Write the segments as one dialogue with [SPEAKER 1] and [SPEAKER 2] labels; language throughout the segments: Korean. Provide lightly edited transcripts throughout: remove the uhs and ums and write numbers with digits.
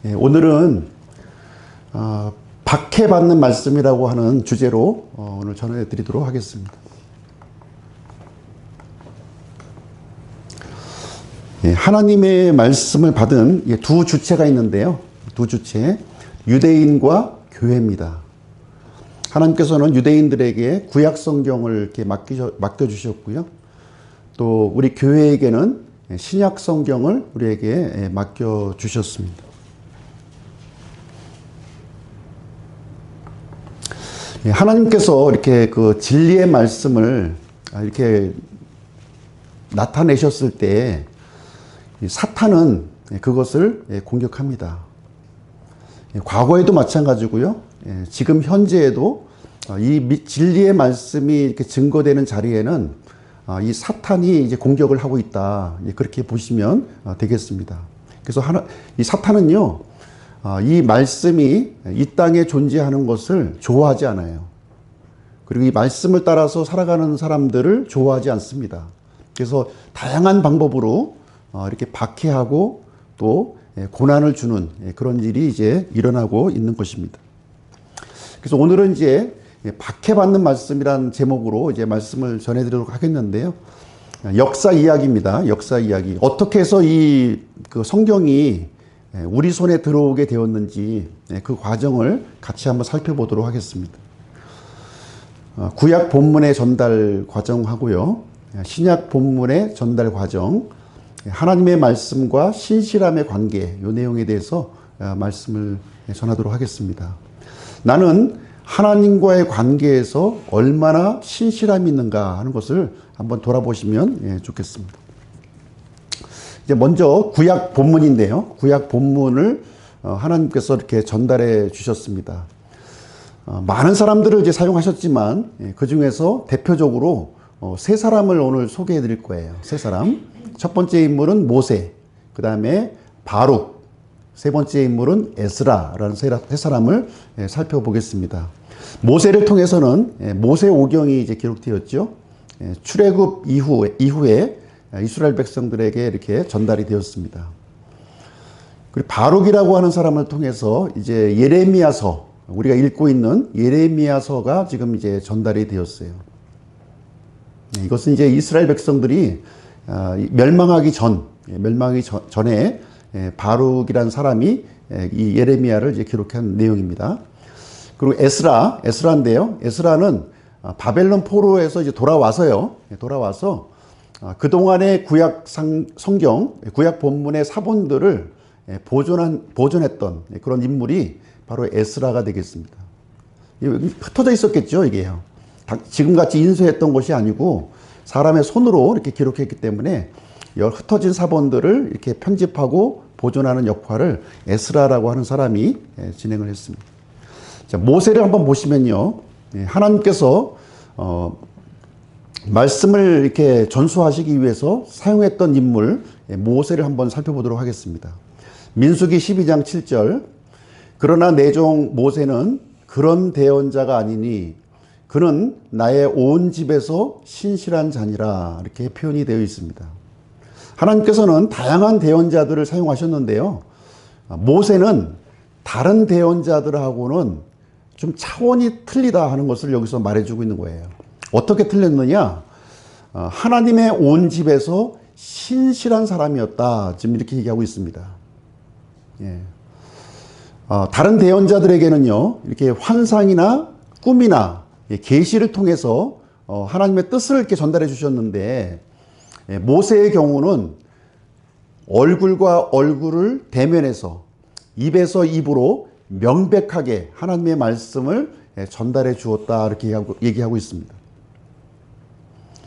[SPEAKER 1] 오늘은 박해받는 말씀이라고 하는 주제로 오늘 전해드리도록 하겠습니다. 하나님의 말씀을 받은 두 주체가 있는데요. 두 주체, 유대인과 교회입니다. 하나님께서는 유대인들에게 구약 성경을 이렇게 맡겨주셨고요. 또 우리 교회에게는 신약 성경을 우리에게 맡겨주셨습니다. 하나님께서 이렇게 그 진리의 말씀을 이렇게 나타내셨을 때 사탄은 그것을 공격합니다. 과거에도 마찬가지고요. 지금 현재에도 이 진리의 말씀이 이렇게 증거되는 자리에는 이 사탄이 이제 공격을 하고 있다. 그렇게 보시면 되겠습니다. 그래서 이 사탄은요, 이 말씀이 이 땅에 존재하는 것을 좋아하지 않아요. 그리고 이 말씀을 따라서 살아가는 사람들을 좋아하지 않습니다. 그래서 다양한 방법으로 이렇게 박해하고 또 고난을 주는 그런 일이 이제 일어나고 있는 것입니다. 그래서 오늘은 이제 박해받는 말씀이란 제목으로 이제 말씀을 전해드리도록 하겠는데요. 역사 이야기입니다. 역사 이야기. 어떻게 해서 그 성경이 우리 손에 들어오게 되었는지 그 과정을 같이 한번 살펴보도록 하겠습니다. 구약 본문의 전달 과정하고요. 신약 본문의 전달 과정, 하나님의 말씀과 신실함의 관계, 이 내용에 대해서 말씀을 전하도록 하겠습니다. 나는 하나님과의 관계에서 얼마나 신실함이 있는가 하는 것을 한번 돌아보시면 좋겠습니다. 이제 먼저 구약 본문인데요. 구약 본문을 하나님께서 이렇게 전달해 주셨습니다. 많은 사람들을 이제 사용하셨지만 그 중에서 대표적으로 세 사람을 오늘 소개해 드릴 거예요. 세 사람. 첫 번째 인물은 모세, 그 다음에 바룩, 세 번째 인물은 에스라라는 세 사람을 살펴보겠습니다. 모세를 통해서는 모세오경이 이제 기록되었죠. 출애굽 이후에 이스라엘 백성들에게 이렇게 전달이 되었습니다. 그리고 바룩이라고 하는 사람을 통해서 이제 예레미야서, 우리가 읽고 있는 예레미야서가 지금 이제 전달이 되었어요. 이것은 이제 이스라엘 백성들이 멸망하기 전에 바룩이라는 사람이 이 예레미야를 이제 기록한 내용입니다. 그리고 에스라인데요. 에스라는 바벨론 포로에서 이제 돌아와서 그동안의 구약 성경, 구약 본문의 사본들을 보존했던 그런 인물이 바로 에스라가 되겠습니다. 흩어져 있었겠죠, 이게요. 지금같이 인쇄했던 것이 아니고 사람의 손으로 이렇게 기록했기 때문에 흩어진 사본들을 이렇게 편집하고 보존하는 역할을 에스라라고 하는 사람이 진행을 했습니다. 자, 모세를 한번 보시면요. 하나님께서 말씀을 이렇게 전수하시기 위해서 사용했던 인물 모세를 한번 살펴보도록 하겠습니다. 민수기 12장 7절. 그러나 내 종 모세는 그런 대언자가 아니니 그는 나의 온 집에서 신실한 자니라, 이렇게 표현이 되어 있습니다. 하나님께서는 다양한 대언자들을 사용하셨는데요. 모세는 다른 대언자들하고는 좀 차원이 틀리다 하는 것을 여기서 말해주고 있는 거예요. 어떻게 틀렸느냐? 하나님의 온 집에서 신실한 사람이었다, 지금 이렇게 얘기하고 있습니다. 다른 대언자들에게는요, 이렇게 환상이나 꿈이나 계시를 통해서 하나님의 뜻을 이렇게 전달해 주셨는데, 모세의 경우는 얼굴과 얼굴을 대면해서 입에서 입으로 명백하게 하나님의 말씀을 전달해 주었다, 이렇게 얘기하고 있습니다.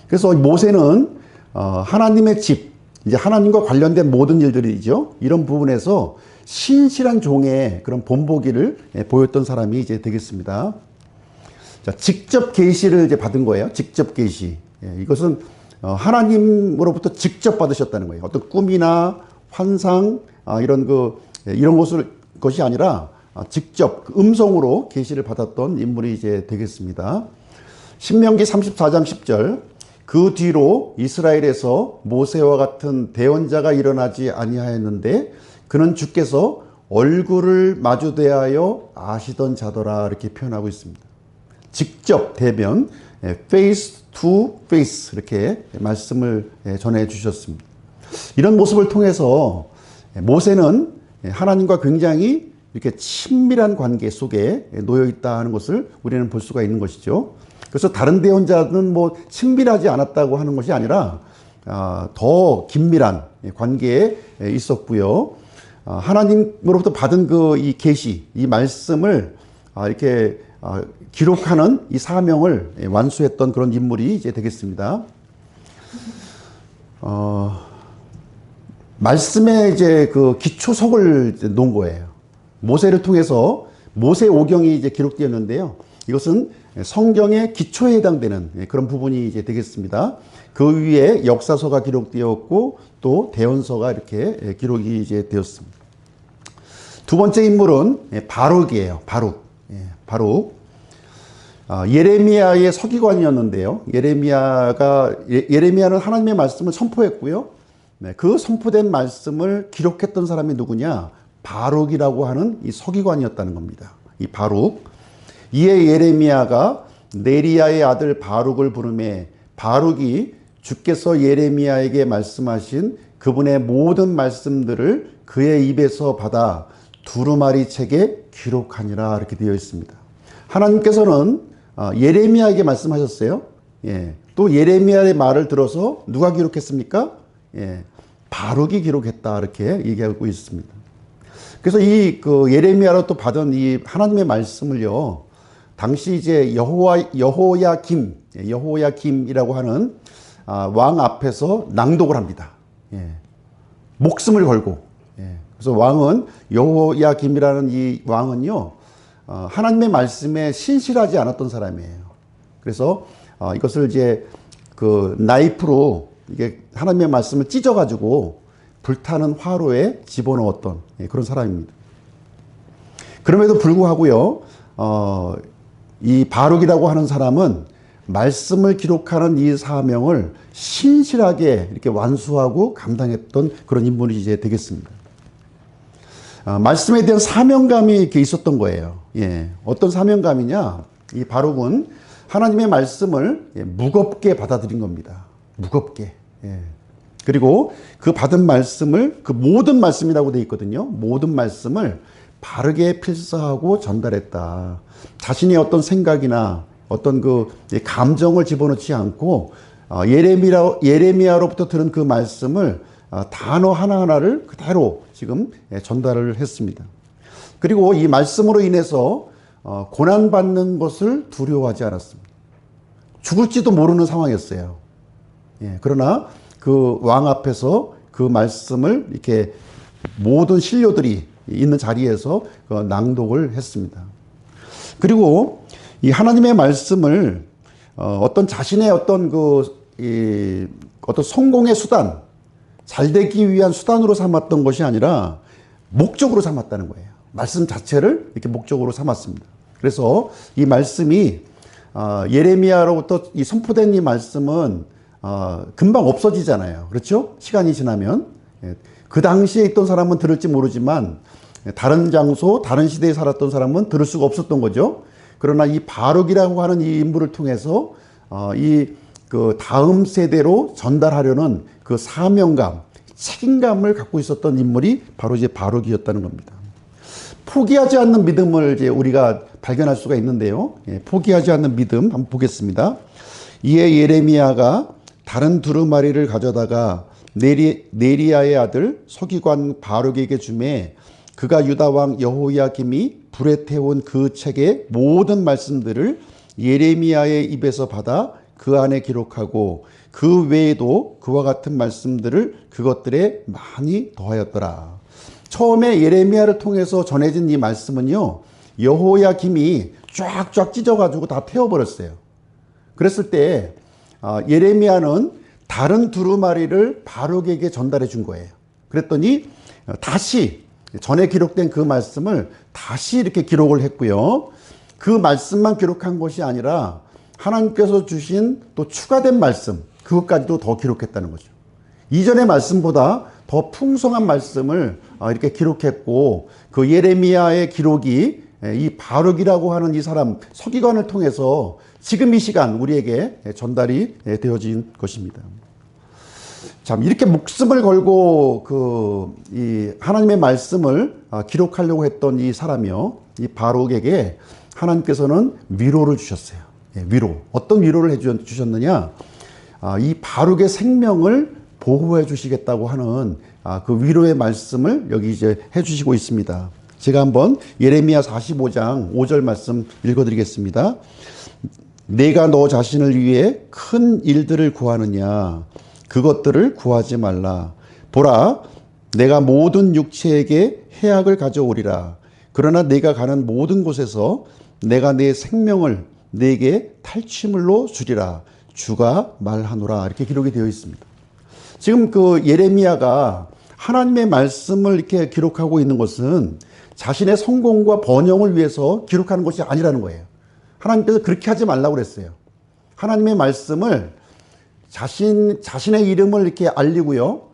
[SPEAKER 1] 그래서 모세는 하나님의 집, 이제 하나님과 관련된 모든 일들이죠. 이런 부분에서 신실한 종의 그런 본보기를 보였던 사람이 이제 되겠습니다. 자, 직접 계시를 이제 받은 거예요. 직접 계시. 이것은 하나님으로부터 직접 받으셨다는 거예요. 어떤 꿈이나 환상, 이런 것이 아니라 직접 음성으로 계시를 받았던 인물이 이제 되겠습니다. 신명기 34장 10절. 그 뒤로 이스라엘에서 모세와 같은 대언자가 일어나지 아니하였는데 그는 주께서 얼굴을 마주 대하여 아시던 자더라 이렇게 표현하고 있습니다. 직접 대면 face to face 이렇게 말씀을 전해 주셨습니다. 이런 모습을 통해서 모세는 하나님과 굉장히 이렇게 친밀한 관계 속에 놓여 있다는 것을 우리는 볼 수가 있는 것이죠. 그래서 다른 대언자는 뭐 친밀하지 않았다고 하는 것이 아니라 더 긴밀한 관계에 있었고요. 하나님으로부터 받은 이 계시, 이 말씀을 이렇게 기록하는 이 사명을 완수했던 그런 인물이 이제 되겠습니다. 말씀의 이제 그 기초석을 놓은 거예요. 모세를 통해서 모세 오경이 이제 기록되었는데요. 이것은 성경의 기초에 해당되는 그런 부분이 이제 되겠습니다. 그 위에 역사서가 기록되었고 또 대언서가 이렇게 기록이 이제 되었습니다. 두 번째 인물은 바룩이에요. 바룩. 예레미야의 서기관이었는데요. 예레미야는 하나님의 말씀을 선포했고요. 그 선포된 말씀을 기록했던 사람이 누구냐? 바룩이라고 하는 이 서기관이었다는 겁니다. 이 바룩. 이에 예레미야가 네리야의 아들 바룩을 부르매 바룩이 주께서 예레미야에게 말씀하신 그분의 모든 말씀들을 그의 입에서 받아 두루마리 책에 기록하니라 이렇게 되어 있습니다. 하나님께서는 예레미야에게 말씀하셨어요. 또 예레미야의 말을 들어서 누가 기록했습니까? 바룩이 기록했다 이렇게 얘기하고 있습니다. 그래서 이 예레미야로 또 받은 이 하나님의 말씀을요, 당시 이제 여호야김이라고 하는 왕 앞에서 낭독을 합니다. 목숨을 걸고. 그래서 왕은 여호야김이라는 이 왕은요, 하나님의 말씀에 신실하지 않았던 사람이에요. 그래서 이것을 이제 그 나이프로 이게 하나님의 말씀을 찢어가지고 불타는 화로에 집어넣었던 그런 사람입니다. 그럼에도 불구하고요, 이 바룩이라고 하는 사람은 말씀을 기록하는 이 사명을 신실하게 이렇게 완수하고 감당했던 그런 인물이 이제 되겠습니다. 말씀에 대한 사명감이 이렇게 있었던 거예요. 어떤 사명감이냐? 이 바룩은 하나님의 말씀을 무겁게 받아들인 겁니다. 무겁게. 그리고 그 받은 말씀을 그 모든 말씀이라고 되어 있거든요. 모든 말씀을 바르게 필사하고 전달했다. 자신의 어떤 생각이나 어떤 그 감정을 집어넣지 않고 예레미야로부터 들은 그 말씀을 단어 하나하나를 그대로 지금 전달을 했습니다. 그리고 이 말씀으로 인해서 고난받는 것을 두려워하지 않았습니다. 죽을지도 모르는 상황이었어요. 그러나 그 왕 앞에서 그 말씀을 이렇게 모든 신료들이 있는 자리에서 낭독을 했습니다. 그리고 이 하나님의 말씀을 어떤 자신의 어떤 어떤 성공의 수단, 잘 되기 위한 수단으로 삼았던 것이 아니라 목적으로 삼았다는 거예요. 말씀 자체를 이렇게 목적으로 삼았습니다. 그래서 이 말씀이 예레미야로부터 이 선포된 이 말씀은 금방 없어지잖아요. 그렇죠? 시간이 지나면. 그 당시에 있던 사람은 들을지 모르지만 다른 장소, 다른 시대에 살았던 사람은 들을 수가 없었던 거죠. 그러나 이 바룩이라고 하는 이 인물을 통해서 그 다음 세대로 전달하려는 그 사명감, 책임감을 갖고 있었던 인물이 바로 이제 바룩이었다는 겁니다. 포기하지 않는 믿음을 이제 우리가 발견할 수가 있는데요. 포기하지 않는 믿음 한번 보겠습니다. 이에 예레미야가 다른 두루마리를 가져다가 네리야의 아들 서기관 바룩에게 주매 그가 유다 왕 여호야김이 불에 태운 그 책의 모든 말씀들을 예레미야의 입에서 받아 그 안에 기록하고 그 외에도 그와 같은 말씀들을 그것들에 많이 더하였더라. 처음에 예레미야를 통해서 전해진 이 말씀은요, 여호야김이 쫙쫙 찢어가지고 다 태워버렸어요. 그랬을 때 예레미야는 다른 두루마리를 바룩에게 전달해 준 거예요. 그랬더니 다시 전에 기록된 그 말씀을 다시 이렇게 기록을 했고요. 그 말씀만 기록한 것이 아니라 하나님께서 주신 또 추가된 말씀, 그것까지도 더 기록했다는 거죠. 이전의 말씀보다 더 풍성한 말씀을 이렇게 기록했고, 그 예레미야의 기록이 이 바룩이라고 하는 이 사람 서기관을 통해서 지금 이 시간 우리에게 전달이 되어진 것입니다. 참, 이렇게 목숨을 걸고 이 하나님의 말씀을 기록하려고 했던 이 사람이요, 이 바룩에게 하나님께서는 위로를 주셨어요. 위로. 어떤 위로를 해주셨느냐? 이 바룩의 생명을 보호해 주시겠다고 하는 그 위로의 말씀을 여기 이제 해주시고 있습니다. 제가 한번 예레미야 45장 5절 말씀 읽어드리겠습니다. 내가 너 자신을 위해 큰 일들을 구하느냐? 그것들을 구하지 말라. 보라, 내가 모든 육체에게 해악을 가져오리라. 그러나 내가 가는 모든 곳에서 내가 내 생명을 내게 탈취물로 주리라. 주가 말하노라. 이렇게 기록이 되어 있습니다. 지금 그 예레미야가 하나님의 말씀을 이렇게 기록하고 있는 것은 자신의 성공과 번영을 위해서 기록하는 것이 아니라는 거예요. 하나님께서 그렇게 하지 말라고 그랬어요. 하나님의 말씀을 자신의 이름을 이렇게 알리고요,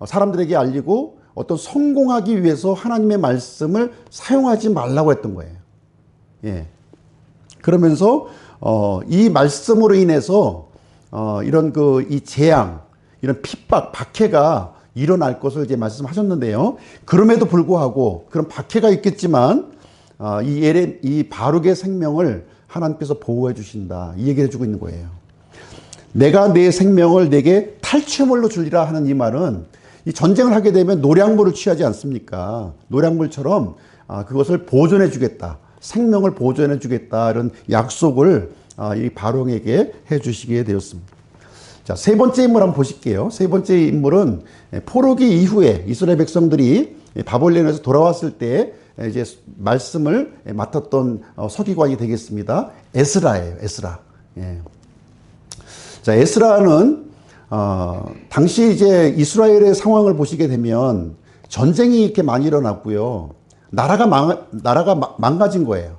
[SPEAKER 1] 사람들에게 알리고 어떤 성공하기 위해서 하나님의 말씀을 사용하지 말라고 했던 거예요. 예. 그러면서 이 말씀으로 인해서 이런 이 재앙, 이런 핍박, 박해가 일어날 것을 이제 말씀하셨는데요. 그럼에도 불구하고 그런 박해가 있겠지만 이 바룩의 생명을 하나님께서 보호해 주신다, 이 얘기를 해주고 있는 거예요. 내가 내 생명을 내게 탈취물로 주리라 하는 이 말은, 이 전쟁을 하게 되면 노량물을 취하지 않습니까? 노량물처럼 그것을 보존해 주겠다, 생명을 보존해 주겠다, 이런 약속을 이 바룩에게 해 주시게 되었습니다. 자, 세 번째 인물 한번 보실게요. 세 번째 인물은 포로기 이후에 이스라엘 백성들이 바벨론에서 돌아왔을 때 이제 말씀을 맡았던 서기관이 되겠습니다. 에스라예요. 에스라. 예. 자, 에스라는 당시 이제 이스라엘의 상황을 보시게 되면 전쟁이 이렇게 많이 일어났고요. 나라가 망가진 거예요.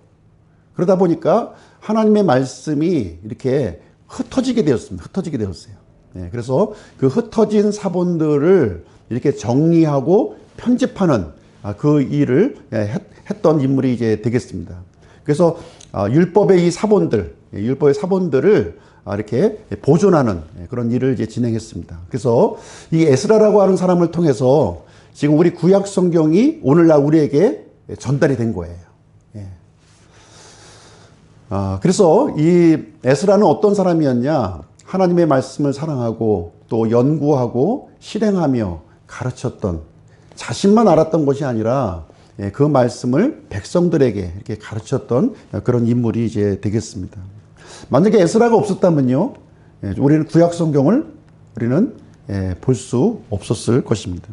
[SPEAKER 1] 그러다 보니까 하나님의 말씀이 이렇게 흩어지게 되었습니다. 흩어지게 되었어요. 네, 그래서 그 흩어진 사본들을 이렇게 정리하고 편집하는 그 일을 했던 인물이 이제 되겠습니다. 그래서 율법의 이 사본들, 율법의 사본들을 이렇게 보존하는 그런 일을 이제 진행했습니다. 그래서 이 에스라라고 하는 사람을 통해서 지금 우리 구약 성경이 오늘날 우리에게 전달이 된 거예요. 예. 그래서 이 에스라는 어떤 사람이었냐? 하나님의 말씀을 사랑하고 또 연구하고 실행하며 가르쳤던, 자신만 알았던 것이 아니라 그 말씀을 백성들에게 이렇게 가르쳤던 그런 인물이 이제 되겠습니다. 만약에 에스라가 없었다면요, 우리는 구약 성경을 우리는 볼 수 없었을 것입니다.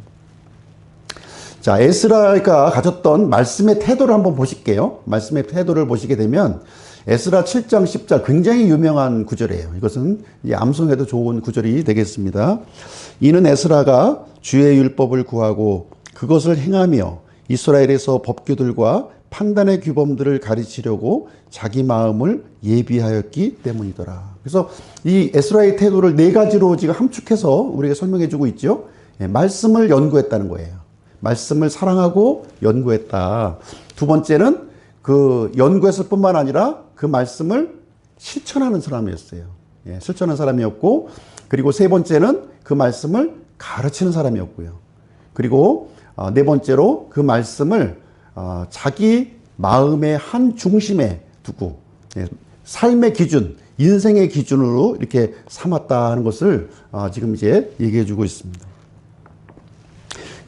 [SPEAKER 1] 자, 에스라가 가졌던 말씀의 태도를 한번 보실게요. 말씀의 태도를 보시게 되면 에스라 7장 10절 굉장히 유명한 구절이에요. 이것은 이제 암송해도 좋은 구절이 되겠습니다. 이는 에스라가 주의 율법을 구하고 그것을 행하며 이스라엘에서 법규들과 판단의 규범들을 가르치려고 자기 마음을 예비하였기 때문이더라. 그래서 이 에스라의 태도를 네 가지로 지금 함축해서 우리에게 설명해 주고 있죠. 말씀을 연구했다는 거예요. 말씀을 사랑하고 연구했다. 두 번째는 그 연구했을 뿐만 아니라 그 말씀을 실천하는 사람이었어요. 실천하는 사람이었고, 그리고 세 번째는 그 말씀을 가르치는 사람이었고요. 그리고 네 번째로 그 말씀을 자기 마음의 한 중심에 두고 삶의 기준, 인생의 기준으로 이렇게 삼았다 하는 것을 지금 이제 얘기해 주고 있습니다.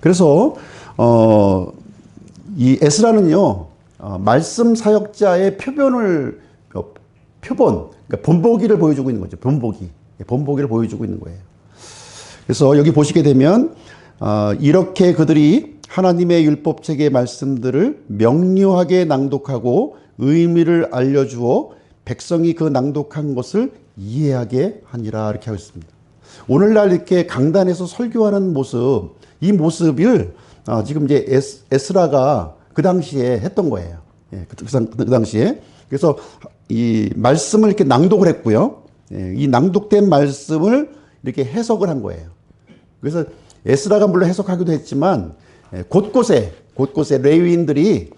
[SPEAKER 1] 그래서 이 에스라는요, 말씀 사역자의 그러니까 본보기를 보여주고 있는 거죠. 본보기를 보여주고 있는 거예요. 그래서 여기 보시게 되면 이렇게 그들이 하나님의 율법책의 말씀들을 명료하게 낭독하고 의미를 알려주어 백성이 그 낭독한 것을 이해하게 하니라, 이렇게 하고 있습니다. 오늘날 이렇게 강단에서 설교하는 모습, 이 모습을 지금 이제 에스라가 그 당시에 했던 거예요. 그 당시에. 그래서 이 말씀을 이렇게 낭독을 했고요. 이 낭독된 말씀을 이렇게 해석을 한 거예요. 그래서 에스라가 물론 해석하기도 했지만 곳곳에 레위인들이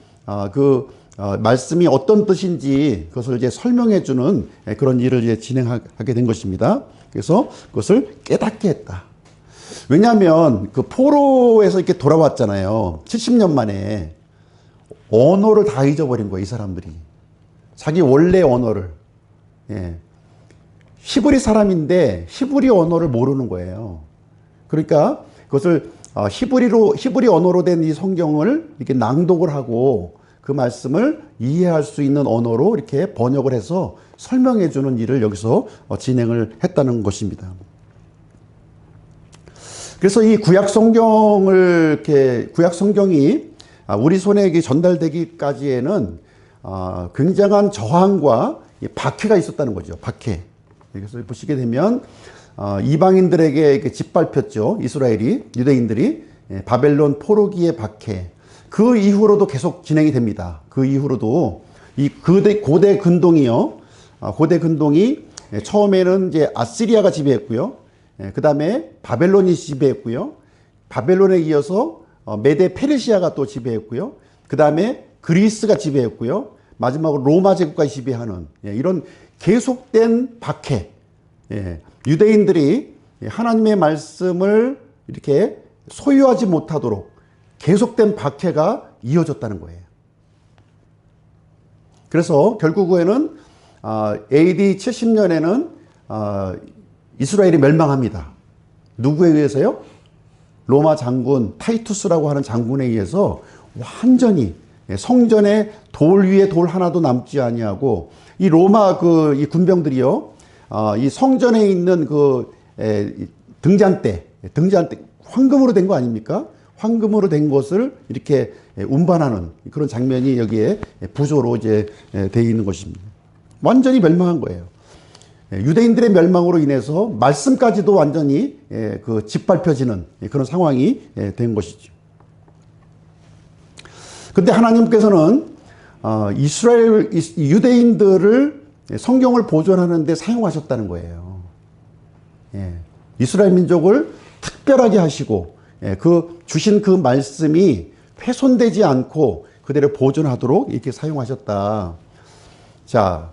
[SPEAKER 1] 말씀이 어떤 뜻인지 그것을 이제 설명해 주는 그런 일을 이제 진행하게 된 것입니다. 그래서 그것을 깨닫게 했다. 왜냐하면 그 포로에서 이렇게 돌아왔잖아요. 70년 만에 언어를 다 잊어버린 거예요, 이 사람들이. 자기 원래 언어를. 예. 히브리 사람인데 히브리 언어를 모르는 거예요. 그러니까 그것을 히브리 언어로 된 이 성경을 이렇게 낭독을 하고 그 말씀을 이해할 수 있는 언어로 이렇게 번역을 해서 설명해 주는 일을 여기서 진행을 했다는 것입니다. 그래서 이 구약 성경이 우리 손에 전달되기까지에는 굉장한 저항과 박해가 있었다는 거죠. 박해. 그래서 보시게 되면 이방인들에게 짓밟혔죠. 유대인들이 바벨론 포로기의 박해. 그 이후로도 계속 진행이 됩니다. 그 이후로도 이 고대 근동이요. 고대 근동이 처음에는 이제 아시리아가 지배했고요. 그 다음에 바벨론이 지배했고요. 바벨론에 이어서 메데 페르시아가 또 지배했고요. 그 다음에 그리스가 지배했고요. 마지막으로 로마 제국까지 지배하는 이런 계속된 박해. 유대인들이 하나님의 말씀을 이렇게 소유하지 못하도록 계속된 박해가 이어졌다는 거예요. 그래서 결국에는 AD 70년에는 이스라엘이 멸망합니다. 누구에 의해서요? 로마 장군 타이투스라고 하는 장군에 의해서 완전히 성전에 돌 위에 돌 하나도 남지 아니하고 이 로마 이 군병들이요, 이 성전에 있는 등잔대 황금으로 된 거 아닙니까? 황금으로 된 것을 이렇게 운반하는 그런 장면이 여기에 부조로 이제 되어 있는 것입니다. 완전히 멸망한 거예요. 유대인들의 멸망으로 인해서 말씀까지도 완전히 짓밟혀지는 그런 상황이 된 것이죠. 그런데 하나님께서는 유대인들을 성경을 보존하는 데 사용하셨다는 거예요. 이스라엘 민족을 특별하게 하시고 주신 그 말씀이 훼손되지 않고 그대로 보존하도록 이렇게 사용하셨다. 자,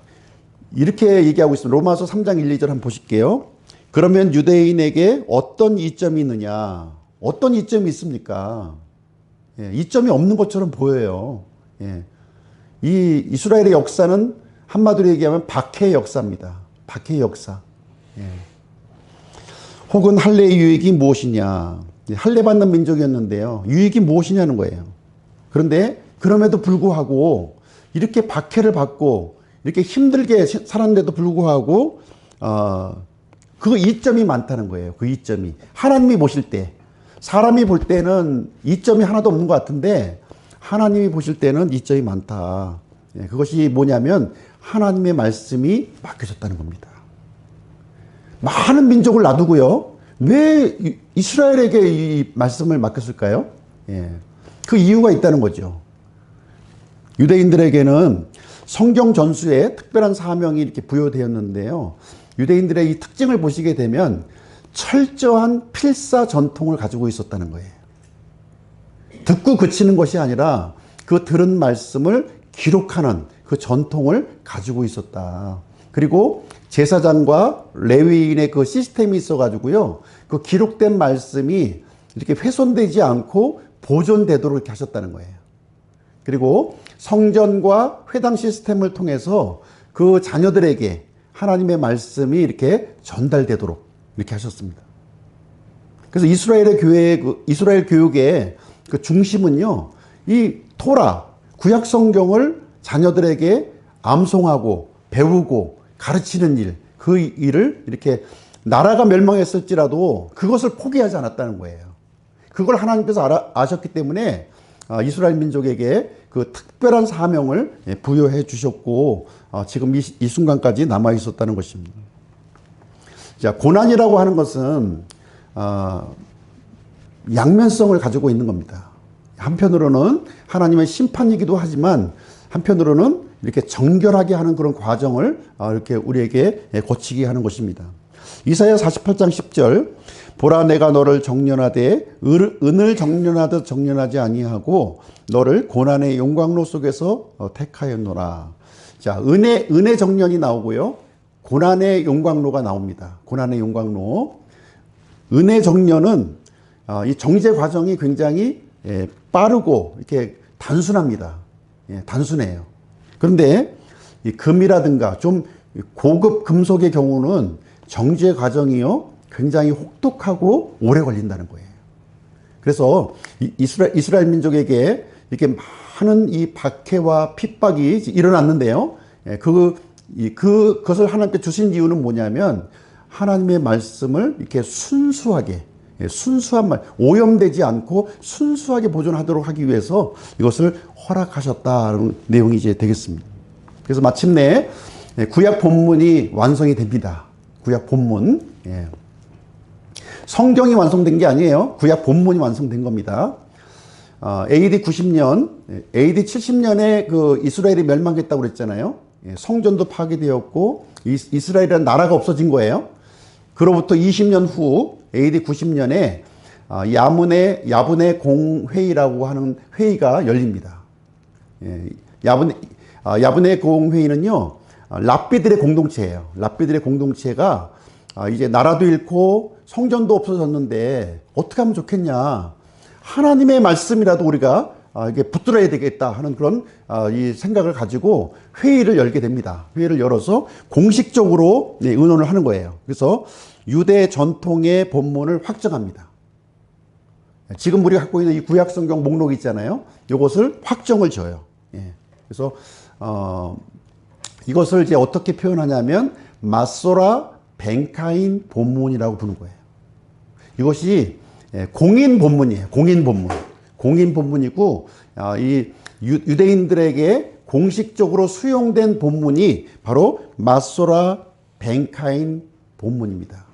[SPEAKER 1] 이렇게 얘기하고 있습니다. 로마서 3장 1, 2절 한번 보실게요. 그러면 유대인에게 어떤 이점이 있느냐? 어떤 이점이 있습니까? 이점이 없는 것처럼 보여요. 이 이스라엘의 역사는 한마디로 얘기하면 박해의 역사입니다. 박해의 역사. 혹은 할례의 유익이 무엇이냐? 할례 받는 민족이었는데요. 유익이 무엇이냐는 거예요. 그런데 그럼에도 불구하고 이렇게 박해를 받고 이렇게 힘들게 살았는데도 불구하고 그 이점이 많다는 거예요. 그 이점이. 하나님이 보실 때, 사람이 볼 때는 이점이 하나도 없는 것 같은데 하나님이 보실 때는 이점이 많다. 그것이 뭐냐면 하나님의 말씀이 맡겨졌다는 겁니다. 많은 민족을 놔두고요. 왜 이스라엘에게 이 말씀을 맡겼을까요? 그 이유가 있다는 거죠. 유대인들에게는 성경 전수에 특별한 사명이 이렇게 부여되었는데요. 유대인들의 이 특징을 보시게 되면 철저한 필사 전통을 가지고 있었다는 거예요. 듣고 그치는 것이 아니라 그 들은 말씀을 기록하는 그 전통을 가지고 있었다. 그리고 제사장과 레위인의 그 시스템이 있어가지고요. 그 기록된 말씀이 이렇게 훼손되지 않고 보존되도록 이렇게 하셨다는 거예요. 그리고 성전과 회당 시스템을 통해서 그 자녀들에게 하나님의 말씀이 이렇게 전달되도록 이렇게 하셨습니다. 그래서 이스라엘 교육의 그 중심은요, 이 토라, 구약 성경을 자녀들에게 암송하고 배우고 가르치는 일, 그 일을 이렇게 나라가 멸망했을지라도 그것을 포기하지 않았다는 거예요. 그걸 하나님께서 아셨기 때문에 이스라엘 민족에게 그 특별한 사명을 부여해 주셨고 지금 이 순간까지 남아 있었다는 것입니다. 자, 고난이라고 하는 것은 양면성을 가지고 있는 겁니다. 한편으로는 하나님의 심판이기도 하지만 한편으로는 이렇게 정결하게 하는 그런 과정을 이렇게 우리에게 거치게 하는 것입니다. 이사야 48장 10절 보라 내가 너를 정련하되 은을 정련하듯 정련하지 아니하고 너를 고난의 용광로 속에서 택하였노라. 자, 은의 정련이 나오고요. 고난의 용광로가 나옵니다. 고난의 용광로. 은의 정련은 이 정제 과정이 굉장히 빠르고 이렇게 단순합니다. 단순해요. 그런데 이 금이라든가 좀 고급 금속의 경우는 정제 과정이요 굉장히 혹독하고 오래 걸린다는 거예요. 그래서 이스라엘 민족에게 이렇게 많은 이 박해와 핍박이 일어났는데요. 그것을 하나님께 주신 이유는 뭐냐면 하나님의 말씀을 이렇게 순수하게 순수한 말, 오염되지 않고 순수하게 보존하도록 하기 위해서 이것을 허락하셨다는 내용이 이제 되겠습니다. 그래서 마침내 구약 본문이 완성이 됩니다. 구약 본문. 성경이 완성된 게 아니에요. 구약 본문이 완성된 겁니다. AD 90년, AD 70년에 그 이스라엘이 멸망했다고 그랬잖아요. 성전도 파괴되었고 이스라엘이라는 나라가 없어진 거예요. 그로부터 20년 후 AD 90년에 야분의 공회의라고 하는 회의가 열립니다. 야분의 공회의는요, 랍비들의 공동체예요. 랍비들의 공동체가 이제 나라도 잃고 성전도 없어졌는데 어떻게 하면 좋겠냐. 하나님의 말씀이라도 우리가 이게 붙들어야 되겠다 하는 그런 이 생각을 가지고 회의를 열게 됩니다. 회의를 열어서 공식적으로 의논을 하는 거예요. 그래서 유대 전통의 본문을 확정합니다. 지금 우리가 갖고 있는 이 구약 성경 목록 있잖아요. 이것을 확정을 줘요. 그래서 이것을 이제 어떻게 표현하냐면 마소라 벤카인 본문이라고 부르는 거예요. 이것이 공인 본문이에요. 공인 본문. 공인 본문이고 이 유대인들에게 공식적으로 수용된 본문이 바로 마소라 벤카인 본문입니다.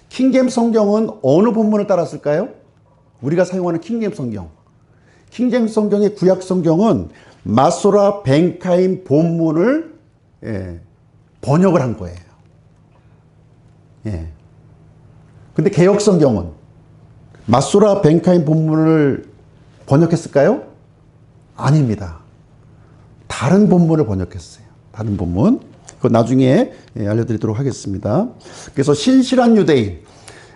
[SPEAKER 1] 킹제임스 성경은 어느 본문을 따랐을까요? 우리가 사용하는 킹제임스 성경. 킹제임스 성경의 구약 성경은 마소라 벤카인 본문을 번역을 한 거예요. 근데 개역 성경은 마소라 벤카인 본문을 번역했을까요? 아닙니다. 다른 본문을 번역했어요. 다른 본문. 그거 나중에 알려드리도록 하겠습니다. 그래서 신실한 유대인,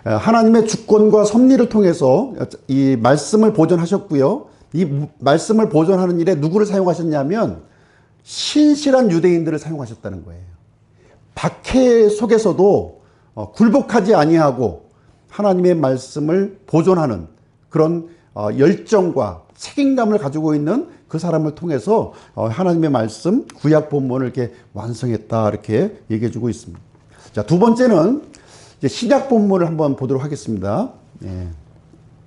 [SPEAKER 1] 하나님의 주권과 섭리를 통해서 이 말씀을 보존하셨고요. 이 말씀을 보존하는 일에 누구를 사용하셨냐면 신실한 유대인들을 사용하셨다는 거예요. 박해 속에서도 굴복하지 아니하고 하나님의 말씀을 보존하는 그런 열정과 책임감을 가지고 있는 그 사람을 통해서 하나님의 말씀, 구약 본문을 이렇게 완성했다 이렇게 얘기해 주고 있습니다. 자, 두 번째는 이제 신약 본문을 한번 보도록 하겠습니다.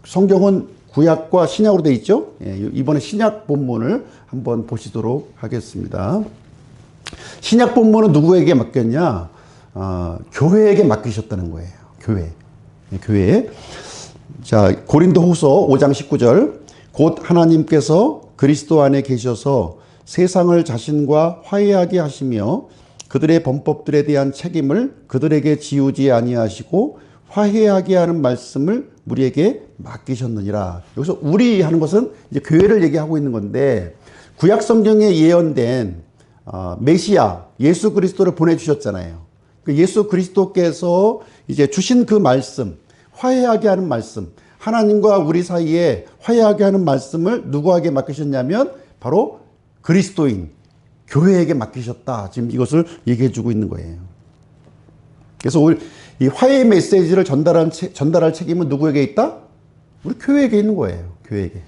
[SPEAKER 1] 성경은 구약과 신약으로 되어 있죠. 이번에 신약 본문을 한번 보시도록 하겠습니다. 신약 본문은 누구에게 맡겼냐? 교회에게 맡기셨다는 거예요. 교회. 자, 고린도후서 5장 19절. 곧 하나님께서 그리스도 안에 계셔서 세상을 자신과 화해하게 하시며 그들의 범법들에 대한 책임을 그들에게 지우지 아니하시고 화해하게 하는 말씀을 우리에게 맡기셨느니라. 여기서 우리 하는 것은 이제 교회를 얘기하고 있는 건데 구약 성경에 예언된 메시아 예수 그리스도를 보내주셨잖아요. 그 예수 그리스도께서 이제 주신 그 말씀, 화해하게 하는 말씀, 하나님과 우리 사이에 화해하게 하는 말씀을 누구에게 맡기셨냐면 바로 그리스도인, 교회에게 맡기셨다. 지금 이것을 얘기해 주고 있는 거예요. 그래서 이 화해의 메시지를 전달할 책임은 누구에게 있다? 우리 교회에게 있는 거예요. 교회에게.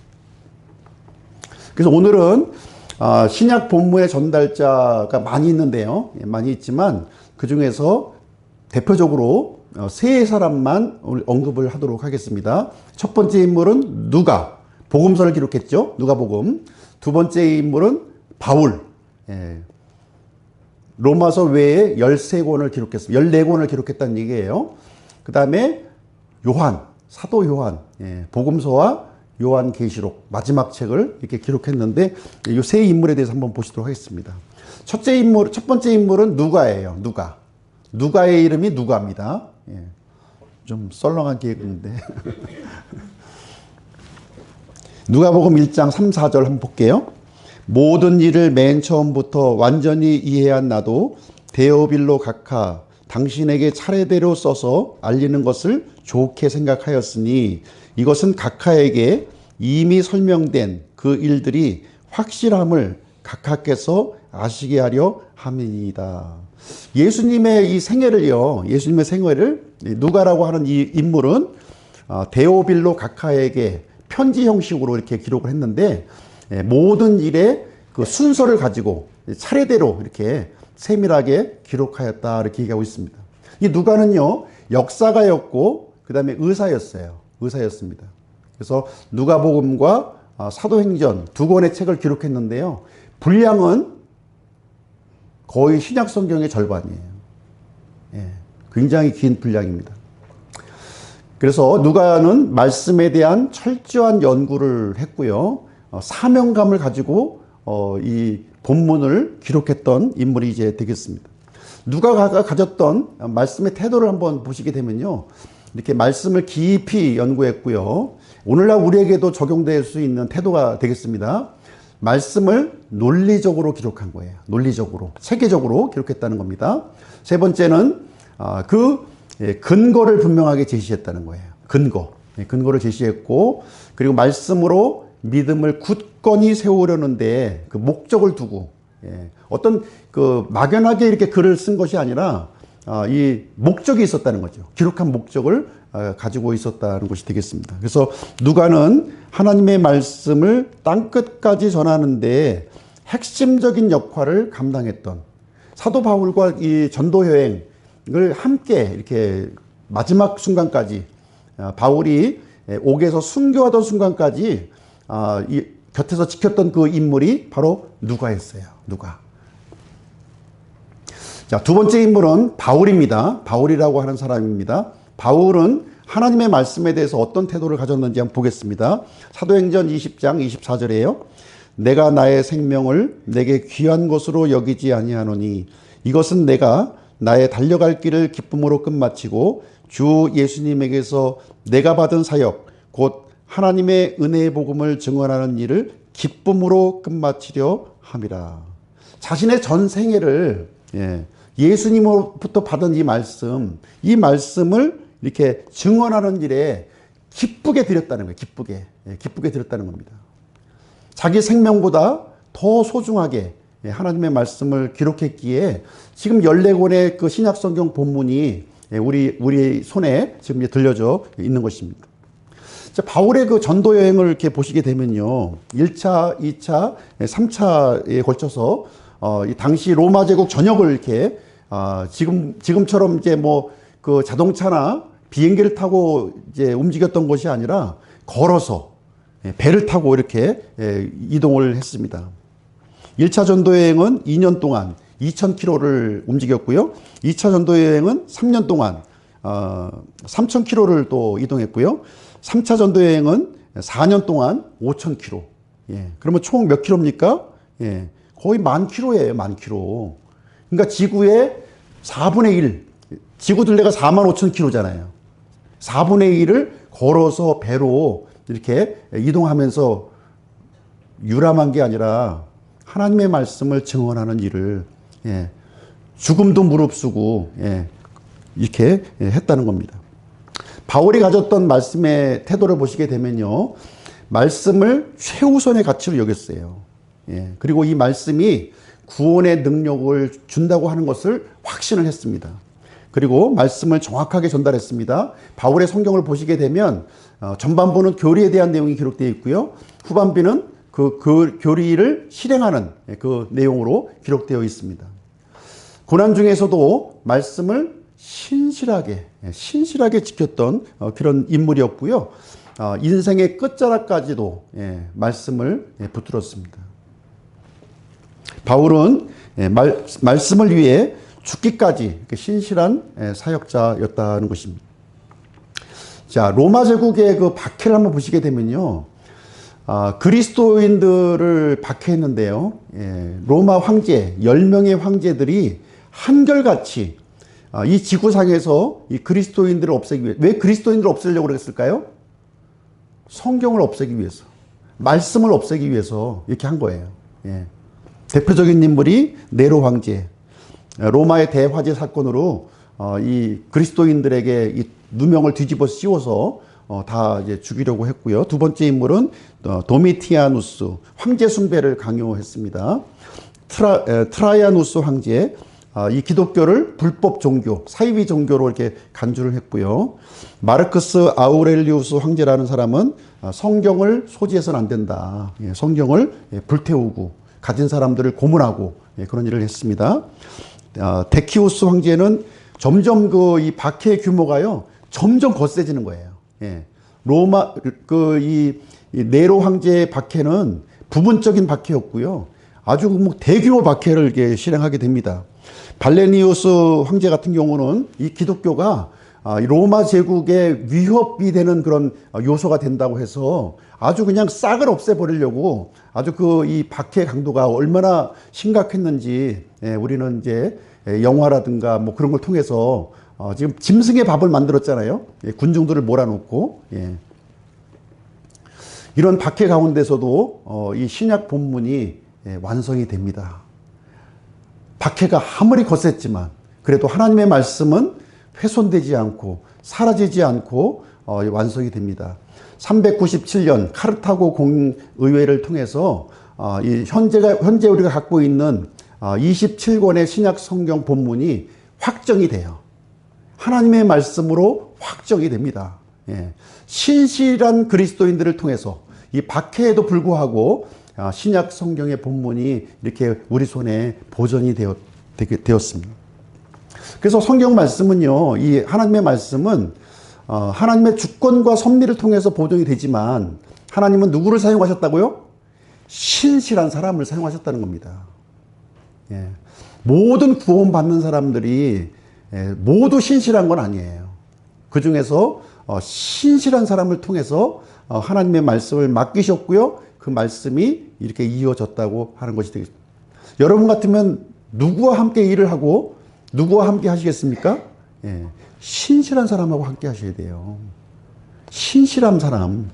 [SPEAKER 1] 그래서 오늘은 신약 본문의 전달자가 많이 있는데요. 많이 있지만 그 중에서 대표적으로 세 사람만 언급을 하도록 하겠습니다. 첫 번째 인물은 누가, 복음서를 기록했죠. 누가복음. 두 번째 인물은 바울. 로마서 외에 13권을 기록했습니다. 14권을 기록했다는 얘기예요. 그 다음에 요한, 사도 요한, 복음서와 요한계시록 마지막 책을 이렇게 기록했는데 이 세 인물에 대해서 한번 보시도록 하겠습니다. 첫 번째 인물은 누가예요. 누가의 이름이 누가입니다. 예. 좀 썰렁한 계획인데. 누가복음 1장 3, 4절 한번 볼게요. 모든 일을 맨 처음부터 완전히 이해한 나도 데오빌로 각하 당신에게 차례대로 써서 알리는 것을 좋게 생각하였으니 이것은 각하에게 이미 설명된 그 일들이 확실함을 각하께서 아시게 하려 함이니이다. 예수님의 이 생애를요, 예수님의 생애를 누가라고 하는 이 인물은 데오빌로 각하에게 편지 형식으로 이렇게 기록을 했는데 모든 일의 그 순서를 가지고 차례대로 이렇게 세밀하게 기록하였다 이렇게 얘기하고 있습니다. 이 누가는요 역사가였고 그 다음에 의사였습니다. 그래서 누가복음과 사도행전 두 권의 책을 기록했는데요. 분량은 거의 신약 성경의 절반이에요. 예, 굉장히 긴 분량입니다. 그래서 누가는 말씀에 대한 철저한 연구를 했고요. 사명감을 가지고 이 본문을 기록했던 인물이 이제 되겠습니다. 누가가 가졌던 말씀의 태도를 한번 보시게 되면요. 이렇게 말씀을 깊이 연구했고요. 오늘날 우리에게도 적용될 수 있는 태도가 되겠습니다. 말씀을 논리적으로 기록한 거예요. 논리적으로, 체계적으로 기록했다는 겁니다. 세 번째는 근거를 분명하게 제시했다는 거예요. 근거를 제시했고, 그리고 말씀으로 믿음을 굳건히 세우려는데 그 목적을 두고, 어떤 막연하게 이렇게 글을 쓴 것이 아니라 이 목적이 있었다는 거죠. 기록한 목적을 가지고 있었다는 것이 되겠습니다. 그래서 누가는 하나님의 말씀을 땅끝까지 전하는데 핵심적인 역할을 감당했던 사도 바울과 이 전도 여행을 함께 이렇게 마지막 순간까지 바울이 옥에서 순교하던 순간까지 이 곁에서 지켰던 그 인물이 바로 누가였어요. 누가. 자, 두 번째 인물은 바울입니다. 바울이라고 하는 사람입니다. 바울은 하나님의 말씀에 대해서 어떤 태도를 가졌는지 한번 보겠습니다. 사도행전 20장 24절이에요. 내가 나의 생명을 내게 귀한 것으로 여기지 아니하노니 이것은 내가 나의 달려갈 길을 기쁨으로 끝마치고 주 예수님에게서 내가 받은 사역 곧 하나님의 은혜의 복음을 증언하는 일을 기쁨으로 끝마치려 함이라. 자신의 전 생애를 예수님으로부터 받은 이 말씀을 이렇게 증언하는 일에 기쁘게 드렸다는 거예요. 기쁘게 드렸다는 겁니다. 자기 생명보다 더 소중하게 하나님의 말씀을 기록했기에 지금 14권의 그 신약 성경 본문이 우리 손에 지금 들려져 있는 것입니다. 자, 바울의 그 전도 여행을 이렇게 보시게 되면요. 1차, 2차, 3차에 걸쳐서 이 당시 로마 제국 전역을 이렇게 지금처럼 이제 그 자동차나 비행기를 타고 이제 움직였던 것이 아니라 걸어서 배를 타고 이렇게 이동을 했습니다. 1차 전도여행은 2년 동안 2,000km를 움직였고요. 2차 전도여행은 3년 동안 3,000km를 또 이동했고요. 3차 전도여행은 4년 동안 5,000km. 그러면 총 몇 킬로입니까? 거의 10,000km예요. 10,000km. 그러니까 지구의 4분의 1, 지구 둘레가 45,000km잖아요. 4분의 1을 걸어서 배로 이렇게 이동하면서 유람한 게 아니라 하나님의 말씀을 증언하는 일을 죽음도 무릅쓰고 이렇게 했다는 겁니다. 바울이 가졌던 말씀의 태도를 보시게 되면요. 말씀을 최우선의 가치로 여겼어요. 그리고 이 말씀이 구원의 능력을 준다고 하는 것을 확신을 했습니다. 그리고 말씀을 정확하게 전달했습니다. 바울의 성경을 보시게 되면 전반부는 교리에 대한 내용이 기록되어 있고요. 후반부는 그 교리를 실행하는 그 내용으로 기록되어 있습니다. 고난 중에서도 말씀을 신실하게 지켰던 그런 인물이었고요. 인생의 끝자락까지도 말씀을 붙들었습니다. 바울은 말씀을 위해 죽기까지 신실한 사역자였다는 것입니다. 자, 로마 제국의 그 박해를 한번 보시게 되면요. 그리스도인들을 박해했는데요. 로마 황제, 10명의 황제들이 한결같이 이 지구상에서 이 그리스도인들을 없애기 위해, 왜 그리스도인들을 없애려고 그랬을까요? 성경을 없애기 위해서, 말씀을 없애기 위해서 이렇게 한 거예요. 예. 대표적인 인물이 네로 황제. 로마의 대화재 사건으로 이 그리스도인들에게 이 누명을 뒤집어 씌워서 다 이제 죽이려고 했고요. 두 번째 인물은 도미티아누스, 황제 숭배를 강요했습니다. 트라이아누스 황제, 이 기독교를 불법 종교, 사이비 종교로 이렇게 간주를 했고요. 마르크스 아우렐리우스 황제라는 사람은 성경을 소지해서는 안 된다. 성경을 불태우고 가진 사람들을 고문하고 그런 일을 했습니다. 데키우스 황제는 점점 이 박해의 규모가요, 점점 거세지는 거예요. 로마 이 네로 황제의 박해는 부분적인 박해였고요. 아주 뭐 대규모 박해를 이렇게 실행하게 됩니다. 발레니우스 황제 같은 경우는 이 기독교가 이 로마 제국의 위협이 되는 그런 요소가 된다고 해서 아주 그냥 싹을 없애버리려고 아주 이 박해 강도가 얼마나 심각했는지 우리는 이제 영화라든가 뭐 그런 걸 통해서 지금 짐승의 밥을 만들었잖아요. 군중들을 몰아놓고. 이런 박해 가운데서도 이 신약 본문이 완성이 됩니다. 박해가 아무리 거셌지만 그래도 하나님의 말씀은 훼손되지 않고 사라지지 않고 완성이 됩니다. 397년 카르타고 공의회를 통해서 현재 우리가 갖고 있는 27권의 신약 성경 본문이 확정이 돼요. 하나님의 말씀으로 확정이 됩니다. 신실한 그리스도인들을 통해서 이 박해에도 불구하고 신약 성경의 본문이 이렇게 우리 손에 보존이 되었습니다. 그래서 성경 말씀은요, 이 하나님의 말씀은 하나님의 주권과 섭리를 통해서 보존이 되지만 하나님은 누구를 사용하셨다고요? 신실한 사람을 사용하셨다는 겁니다. 모든 구원받는 사람들이 모두 신실한 건 아니에요. 그 중에서 신실한 사람을 통해서 하나님의 말씀을 맡기셨고요. 그 말씀이 이렇게 이어졌다고 하는 것이 되겠습니다. 여러분 같으면 누구와 함께 일을 하고 누구와 함께 하시겠습니까? 신실한 사람하고 함께 하셔야 돼요. 신실한 사람.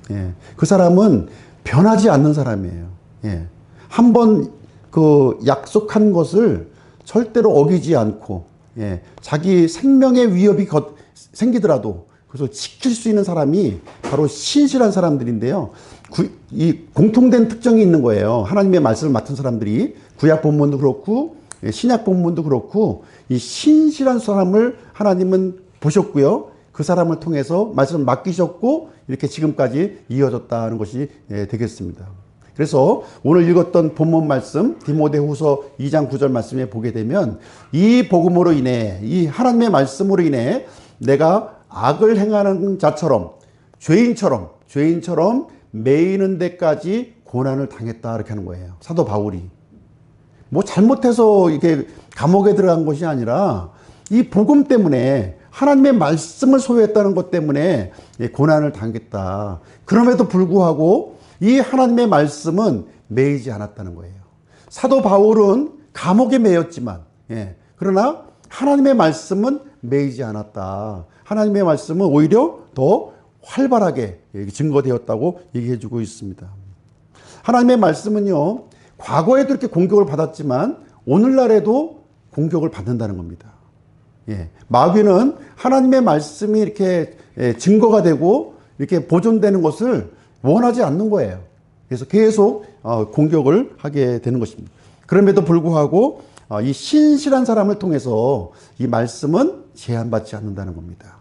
[SPEAKER 1] 그 사람은 변하지 않는 사람이에요. 한번 약속한 것을 절대로 어기지 않고, 자기 생명의 위협이 생기더라도 그래서 지킬 수 있는 사람이 바로 신실한 사람들인데요. 이 공통된 특징이 있는 거예요. 하나님의 말씀을 맡은 사람들이 구약 본문도 그렇고 신약 본문도 그렇고 이 신실한 사람을 하나님은 보셨고요. 그 사람을 통해서 말씀을 맡기셨고 이렇게 지금까지 이어졌다는 것이 되겠습니다. 그래서 오늘 읽었던 본문 말씀 디모데후서 2장 9절 말씀에 보게 되면 이 복음으로 인해 이 하나님의 말씀으로 인해 내가 악을 행하는 자처럼 죄인처럼 매이는 데까지 고난을 당했다 이렇게 하는 거예요. 사도 바울이 뭐 잘못해서 이렇게 감옥에 들어간 것이 아니라 이 복음 때문에 하나님의 말씀을 소유했다는 것 때문에 고난을 당했다. 그럼에도 불구하고 이 하나님의 말씀은 매이지 않았다는 거예요. 사도 바울은 감옥에 매였지만 그러나 하나님의 말씀은 매이지 않았다. 하나님의 말씀은 오히려 더 활발하게 증거되었다고 얘기해 주고 있습니다. 하나님의 말씀은요, 과거에도 이렇게 공격을 받았지만 오늘날에도 공격을 받는다는 겁니다. 마귀는 하나님의 말씀이 이렇게 증거가 되고 이렇게 보존되는 것을 원하지 않는 거예요. 그래서 계속 공격을 하게 되는 것입니다. 그럼에도 불구하고 이 신실한 사람을 통해서 이 말씀은 제한받지 않는다는 겁니다.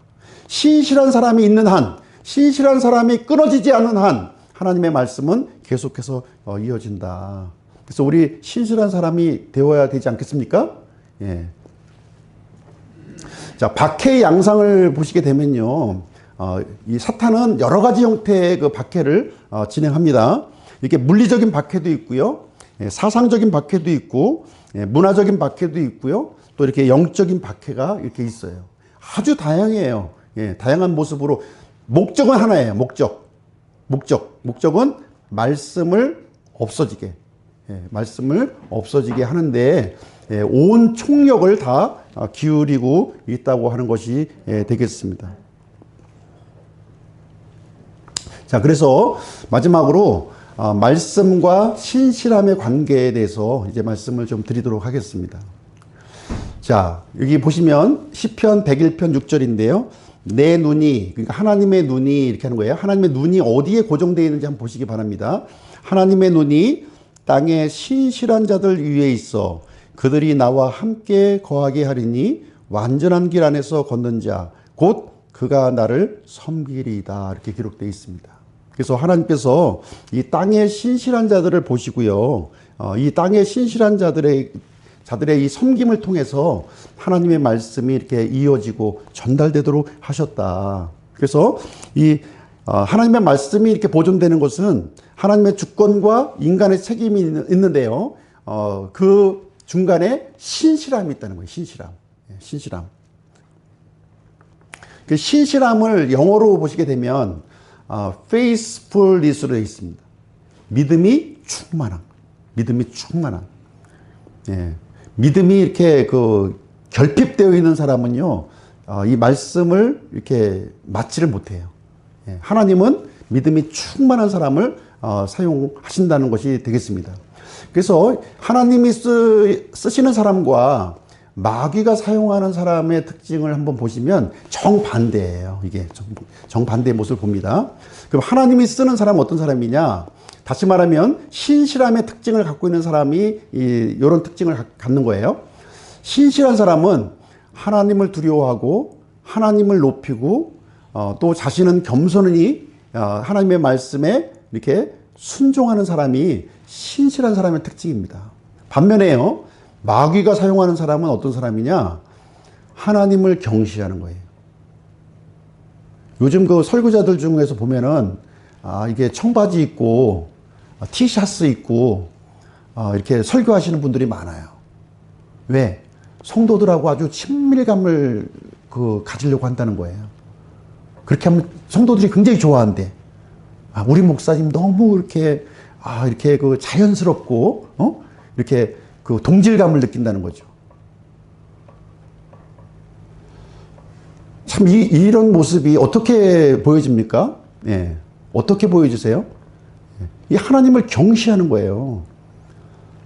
[SPEAKER 1] 신실한 사람이 있는 한, 신실한 사람이 끊어지지 않는 한 하나님의 말씀은 계속해서 이어진다. 그래서 우리 신실한 사람이 되어야 되지 않겠습니까? 자, 박해의 양상을 보시게 되면요, 이 사탄은 여러 가지 형태의 그 박해를 진행합니다. 이렇게 물리적인 박해도 있고요, 사상적인 박해도 있고, 문화적인 박해도 있고요, 또 이렇게 영적인 박해가 이렇게 있어요. 아주 다양해요. 다양한 모습으로. 목적은 하나예요. 목적은 말씀을 없어지게 하는데 온 총력을 다 기울이고 있다고 하는 것이 되겠습니다. 자, 그래서 마지막으로 말씀과 신실함의 관계에 대해서 이제 말씀을 좀 드리도록 하겠습니다. 자, 여기 보시면 시편 101편 6절인데요. 내 눈이, 그러니까 하나님의 눈이 이렇게 하는 거예요. 하나님의 눈이 어디에 고정되어 있는지 한번 보시기 바랍니다. 하나님의 눈이 땅에 신실한 자들 위에 있어 그들이 나와 함께 거하게 하리니 완전한 길 안에서 걷는 자 곧 그가 나를 섬기리이다. 이렇게 기록되어 있습니다. 그래서 하나님께서 이 땅의 신실한 자들을 보시고요. 이 땅의 신실한 자들의 이 섬김을 통해서 하나님의 말씀이 이렇게 이어지고 전달되도록 하셨다. 그래서 이 하나님의 말씀이 이렇게 보존되는 것은 하나님의 주권과 인간의 책임이 있는데요. 그 중간에 신실함이 있다는 거예요. 신실함. 그 신실함을 영어로 보시게 되면 faithfulness로 되어 있습니다. 믿음이 충만함. 예. 믿음이 이렇게 결핍되어 있는 사람은요, 이 말씀을 이렇게 맞지를 못해요. 예. 하나님은 믿음이 충만한 사람을 사용하신다는 것이 되겠습니다. 그래서 하나님이 쓰시는 사람과 마귀가 사용하는 사람의 특징을 한번 보시면 정반대예요. 이게 정반대의 모습을 봅니다. 그럼 하나님이 쓰는 사람은 어떤 사람이냐? 다시 말하면 신실함의 특징을 갖고 있는 사람이 이런 특징을 갖는 거예요. 신실한 사람은 하나님을 두려워하고 하나님을 높이고 또 자신은 겸손히 하나님의 말씀에 이렇게 순종하는 사람이 신실한 사람의 특징입니다. 반면에요, 마귀가 사용하는 사람은 어떤 사람이냐? 하나님을 경시하는 거예요. 요즘 그 설교자들 중에서 보면은 이게 청바지 입고 티셔츠 입고 이렇게 설교하시는 분들이 많아요. 왜? 성도들하고 아주 친밀감을 가지려고 한다는 거예요. 그렇게 하면 성도들이 굉장히 좋아한대. 우리 목사님 너무 이렇게 자연스럽고 이렇게 동질감을 느낀다는 거죠. 참 이런 모습이 어떻게 보여집니까? 예. 어떻게 보여주세요? 이 하나님을 경시하는 거예요.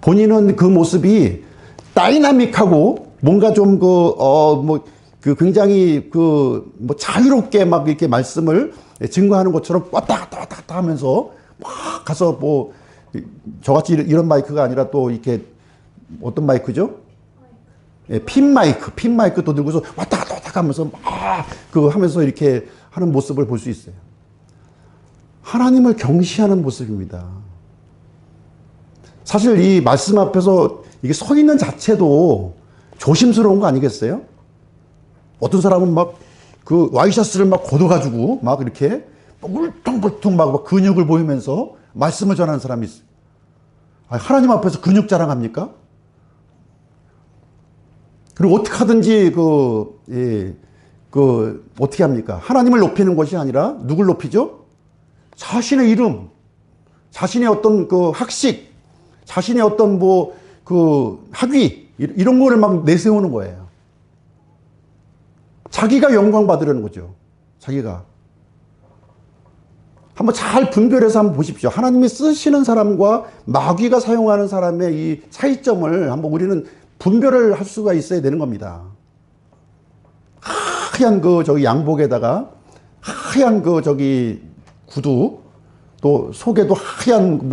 [SPEAKER 1] 본인은 그 모습이 다이나믹하고 뭔가 좀 굉장히 자유롭게 막 이렇게 말씀을 증거하는 것처럼 왔다 갔다 하면서 막 가서 저같이 이런 마이크가 아니라 또 이렇게 어떤 마이크죠? 예, 핀 마이크 또 들고서 왔다 갔다 하면서 막 하면서 이렇게 하는 모습을 볼 수 있어요. 하나님을 경시하는 모습입니다. 사실 이 말씀 앞에서 이게 서 있는 자체도 조심스러운 거 아니겠어요? 어떤 사람은 막 와이셔츠를 막 걷어가지고 막 이렇게 울퉁불퉁 막 근육을 보이면서 말씀을 전하는 사람이 있어요. 하나님 앞에서 근육 자랑합니까? 그리고 어떻게 하든지 어떻게 합니까? 하나님을 높이는 것이 아니라 누굴 높이죠? 자신의 이름, 자신의 어떤 학식, 자신의 어떤 학위, 이런 거를 막 내세우는 거예요. 자기가 영광 받으려는 거죠. 자기가. 한번 잘 분별해서 한번 보십시오. 하나님이 쓰시는 사람과 마귀가 사용하는 사람의 이 차이점을 한번 우리는 분별을 할 수가 있어야 되는 겁니다. 하얀 양복에다가 하얀 구두, 또 속에도 하얀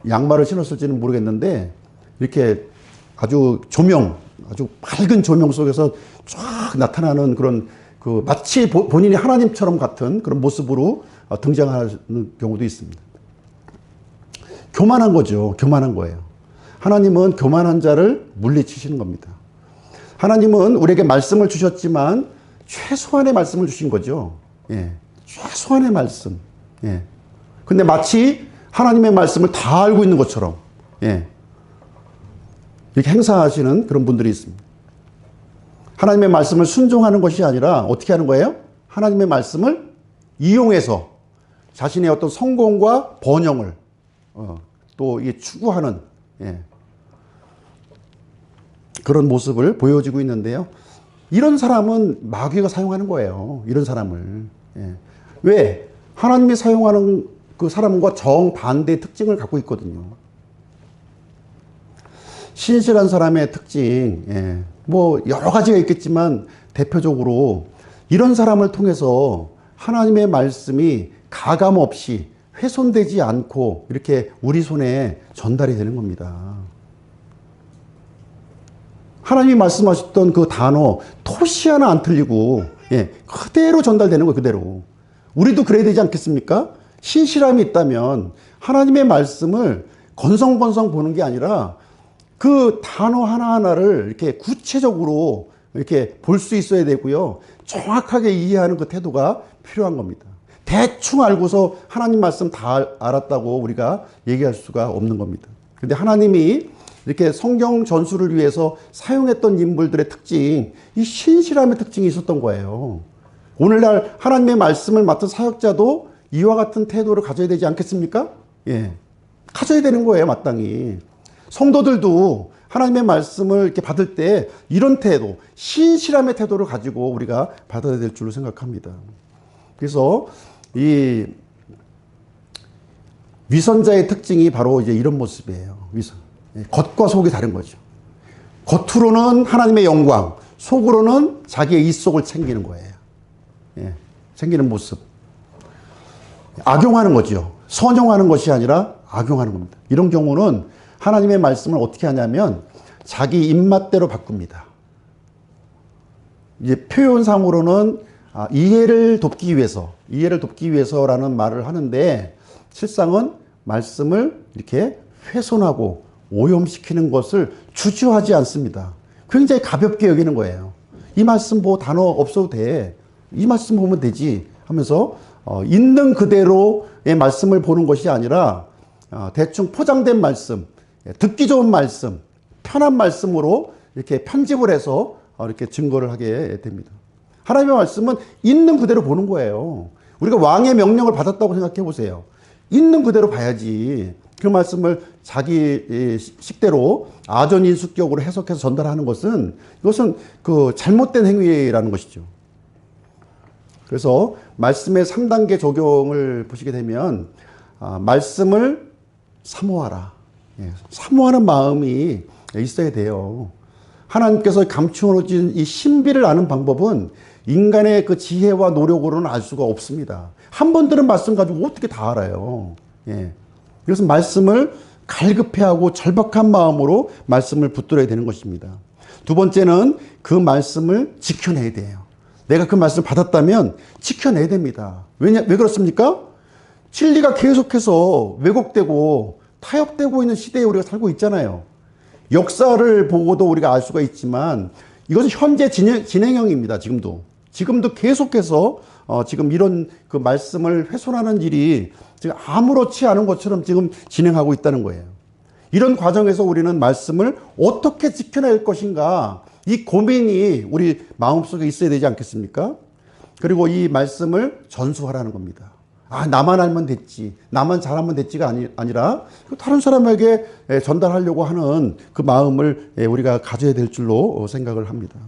[SPEAKER 1] 양말을 신었을지는 모르겠는데, 이렇게 아주 밝은 조명 속에서 쫙 나타나는 그런 마치 본인이 하나님처럼 같은 그런 모습으로 등장하는 경우도 있습니다. 교만한 거죠. 교만한 거예요. 하나님은 교만한 자를 물리치시는 겁니다. 하나님은 우리에게 말씀을 주셨지만 최소한의 말씀을 주신 거죠. 예. 최소한의 말씀. 예. 근데 마치 하나님의 말씀을 다 알고 있는 것처럼, 예. 이렇게 행사하시는 그런 분들이 있습니다. 하나님의 말씀을 순종하는 것이 아니라 어떻게 하는 거예요? 하나님의 말씀을 이용해서 자신의 어떤 성공과 번영을 또 이게 추구하는, 예. 그런 모습을 보여지고 있는데요. 이런 사람은 마귀가 사용하는 거예요. 이런 사람을. 예. 왜? 하나님이 사용하는 그 사람과 정반대의 특징을 갖고 있거든요. 신실한 사람의 특징, 예. 뭐 여러 가지가 있겠지만 대표적으로 이런 사람을 통해서 하나님의 말씀이 가감 없이 훼손되지 않고 이렇게 우리 손에 전달이 되는 겁니다. 하나님이 말씀하셨던 그 단어 토시 하나 안 틀리고 예, 그대로 전달되는 거예요. 그대로. 우리도 그래야 되지 않겠습니까? 신실함이 있다면 하나님의 말씀을 건성건성 보는 게 아니라 그 단어 하나하나를 이렇게 구체적으로 이렇게 볼 수 있어야 되고요. 정확하게 이해하는 그 태도가 필요한 겁니다. 대충 알고서 하나님 말씀 다 알았다고 우리가 얘기할 수가 없는 겁니다. 근데 하나님이 이렇게 성경 전수를 위해서 사용했던 인물들의 특징, 이 신실함의 특징이 있었던 거예요. 오늘날 하나님의 말씀을 맡은 사역자도 이와 같은 태도를 가져야 되지 않겠습니까? 예. 가져야 되는 거예요, 마땅히. 성도들도 하나님의 말씀을 이렇게 받을 때 이런 태도, 신실함의 태도를 가지고 우리가 받아야 될 줄로 생각합니다. 그래서 이 위선자의 특징이 바로 이제 이런 모습이에요. 위선. 겉과 속이 다른 거죠. 겉으로는 하나님의 영광, 속으로는 자기의 입속을 챙기는 거예요. 예, 챙기는 모습. 악용하는 거죠. 선용하는 것이 아니라 악용하는 겁니다. 이런 경우는 하나님의 말씀을 어떻게 하냐면 자기 입맛대로 바꿉니다. 이제 표현상으로는 이해를 돕기 위해서라는 말을 하는데 실상은 말씀을 이렇게 훼손하고 오염시키는 것을 주저하지 않습니다. 굉장히 가볍게 여기는 거예요. 이 말씀 뭐 단어 없어도 돼. 이 말씀 보면 되지 하면서 있는 그대로의 말씀을 보는 것이 아니라 대충 포장된 말씀, 듣기 좋은 말씀, 편한 말씀으로 이렇게 편집을 해서 이렇게 증거를 하게 됩니다. 하나님의 말씀은 있는 그대로 보는 거예요. 우리가 왕의 명령을 받았다고 생각해 보세요. 있는 그대로 봐야지. 그 말씀을 자기 식대로 아전인수격으로 해석해서 전달하는 것은 이것은 그 잘못된 행위라는 것이죠. 그래서 말씀의 3단계 적용을 보시게 되면 말씀을 사모하라. 예, 사모하는 마음이 있어야 돼요. 하나님께서 감추어진 이 신비를 아는 방법은 인간의 그 지혜와 노력으로는 알 수가 없습니다. 한 번 들은 말씀 가지고 어떻게 다 알아요. 예. 그래서 말씀을 갈급해하고 절박한 마음으로 말씀을 붙들어야 되는 것입니다. 두 번째는 그 말씀을 지켜내야 돼요. 내가 그 말씀을 받았다면 지켜내야 됩니다. 왜 그렇습니까? 진리가 계속해서 왜곡되고 타협되고 있는 시대에 우리가 살고 있잖아요. 역사를 보고도 우리가 알 수가 있지만 이것은 현재 진행형입니다. 지금도 계속해서 지금 이런 그 말씀을 훼손하는 일이 지금 아무렇지 않은 것처럼 지금 진행하고 있다는 거예요. 이런 과정에서 우리는 말씀을 어떻게 지켜낼 것인가, 이 고민이 우리 마음속에 있어야 되지 않겠습니까? 그리고 이 말씀을 전수하라는 겁니다. 나만 알면 됐지, 나만 잘하면 됐지가 아니라 다른 사람에게 전달하려고 하는 그 마음을 우리가 가져야 될 줄로 생각을 합니다.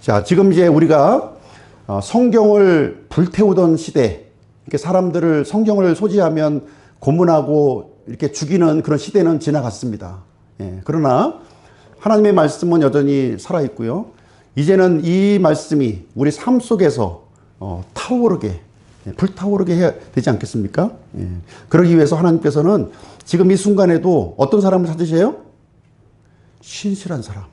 [SPEAKER 1] 자, 지금 이제 우리가 성경을 불태우던 시대, 이렇게 사람들을 성경을 소지하면 고문하고 이렇게 죽이는 그런 시대는 지나갔습니다. 예, 그러나 하나님의 말씀은 여전히 살아있고요. 이제는 이 말씀이 우리 삶 속에서 타오르게, 불타오르게 해야 되지 않겠습니까? 예, 그러기 위해서 하나님께서는 지금 이 순간에도 어떤 사람을 찾으세요? 신실한 사람.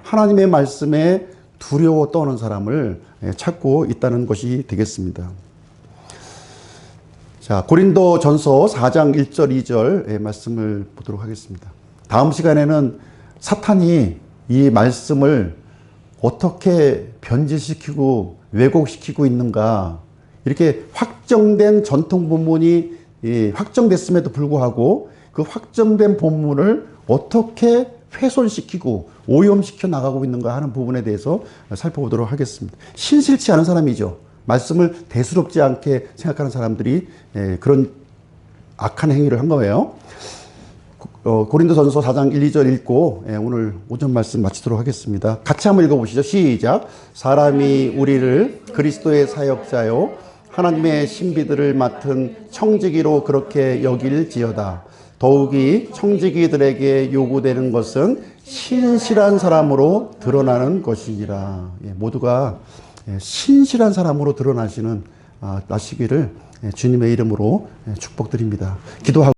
[SPEAKER 1] 하나님의 말씀에 두려워 떠는 사람을 찾고 있다는 것이 되겠습니다. 자, 고린도 전서 4장 1절 2절의 말씀을 보도록 하겠습니다. 다음 시간에는 사탄이 이 말씀을 어떻게 변질시키고 왜곡시키고 있는가, 이렇게 확정된 전통 본문이 확정됐음에도 불구하고 그 확정된 본문을 어떻게 훼손시키고 오염시켜 나가고 있는가 하는 부분에 대해서 살펴보도록 하겠습니다. 신실치 않은 사람이죠. 말씀을 대수롭지 않게 생각하는 사람들이 그런 악한 행위를 한 거예요. 고린도전서 4장 1, 2절 읽고 오늘 오전 말씀 마치도록 하겠습니다. 같이 한번 읽어보시죠. 시작. 사람이 우리를 그리스도의 사역자요 하나님의 신비들을 맡은 청지기로 그렇게 여길지어다. 더욱이 청지기들에게 요구되는 것은 신실한 사람으로 드러나는 것이니라. 모두가 신실한 사람으로 드러나시기를 주님의 이름으로 축복드립니다. 기도하고